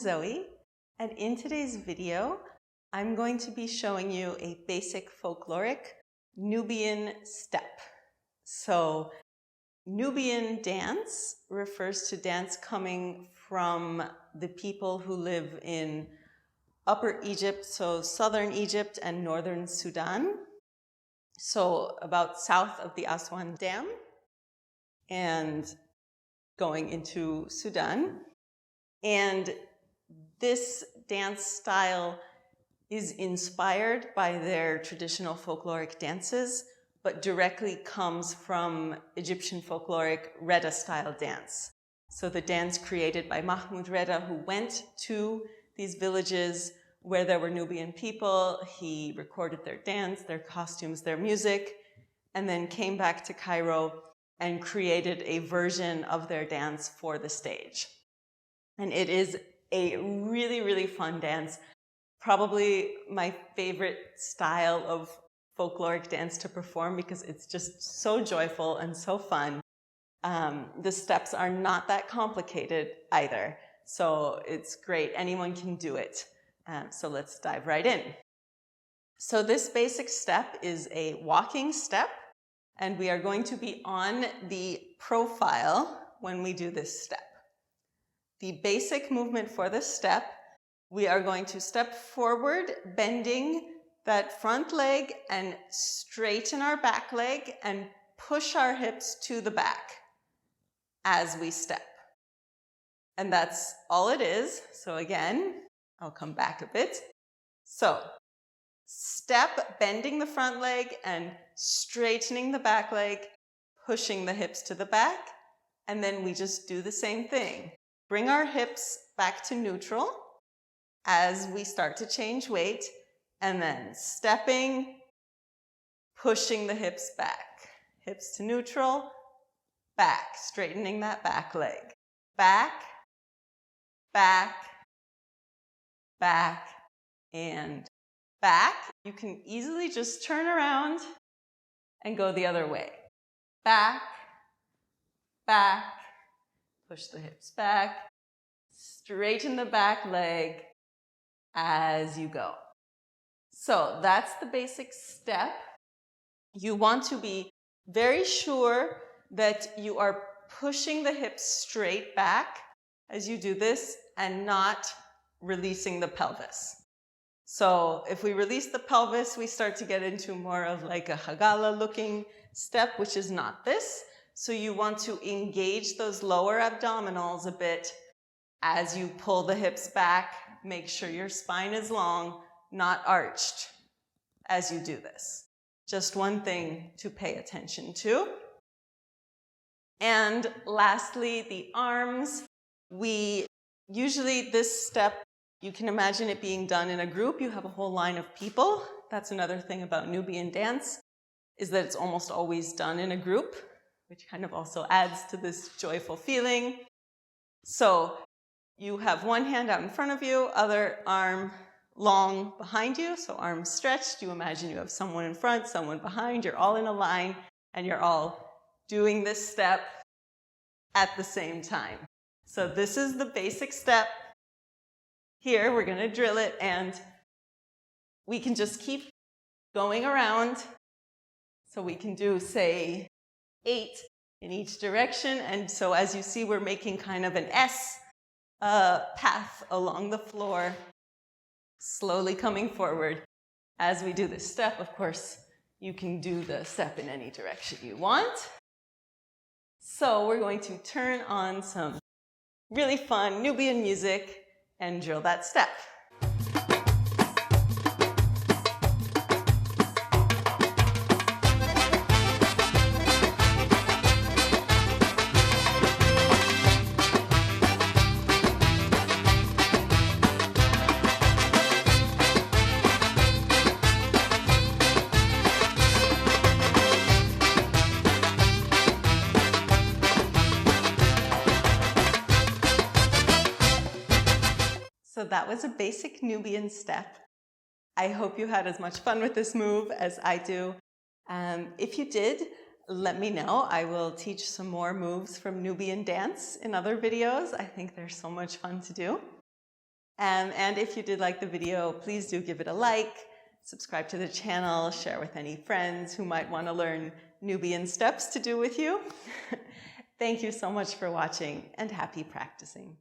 Zoe, and in today's video, I'm going to be showing you a basic folkloric Nubian step. So, Nubian dance refers to dance coming from the people who live in Upper Egypt, so southern Egypt and northern Sudan. So, about south of the Aswan Dam and going into Sudan. And this dance style is inspired by their traditional folkloric dances, but directly comes from Egyptian folkloric Reda style dance. So the dance created by Mahmoud Reda, who went to these villages where there were Nubian people. He recorded their dance, their costumes, their music, and then came back to Cairo and created a version of their dance for the stage. And it is a really, really fun dance. Probably my favorite style of folkloric dance to perform because it's just so joyful and so fun. The steps are not that complicated either, so it's great. Anyone can do it. So let's dive right in. So this basic step is a walking step, and we are going to be on the profile when we do this step. The basic movement for this step, we are going to step forward, bending that front leg and straighten our back leg and push our hips to the back as we step. And that's all it is. So again, I'll come back a bit. So step, bending the front leg and straightening the back leg, pushing the hips to the back. And then we just do the same thing. Bring our hips back to neutral as we start to change weight, and then stepping, pushing the hips back. Hips to neutral, back, straightening that back leg. Back, back, back, and back. You can easily just turn around and go the other way. Back, back, push the hips back, straighten the back leg as you go. So that's the basic step. You want to be very sure that you are pushing the hips straight back as you do this and not releasing the pelvis. So if we release the pelvis, we start to get into more of like a Hagala looking step, which is not this. So you want to engage those lower abdominals a bit as you pull the hips back. Make sure your spine is long, not arched as you do this. Just one thing to pay attention to. And lastly, the arms. This step, you can imagine it being done in a group. You have a whole line of people. That's another thing about Nubian dance, is that it's almost always done in a group, which kind of also adds to this joyful feeling. So you have one hand out in front of you, other arm long behind you, so arms stretched. You imagine you have someone in front, someone behind, you're all in a line, and you're all doing this step at the same time. So this is the basic step. Here, we're going to drill it, and we can just keep going around. So we can do, say, 8 in each direction, and so as you see, we're making kind of an S path along the floor, slowly coming forward. As we do this step, of course, you can do the step in any direction you want. So we're going to turn on some really fun Nubian music and drill that step. So that was a basic Nubian step. I hope you had as much fun with this move as I do. If you did, let me know. I will teach some more moves from Nubian dance in other videos. I think they're so much fun to do. And if you did like the video, please do give it a like, subscribe to the channel, share with any friends who might want to learn Nubian steps to do with you. Thank you so much for watching, and happy practicing.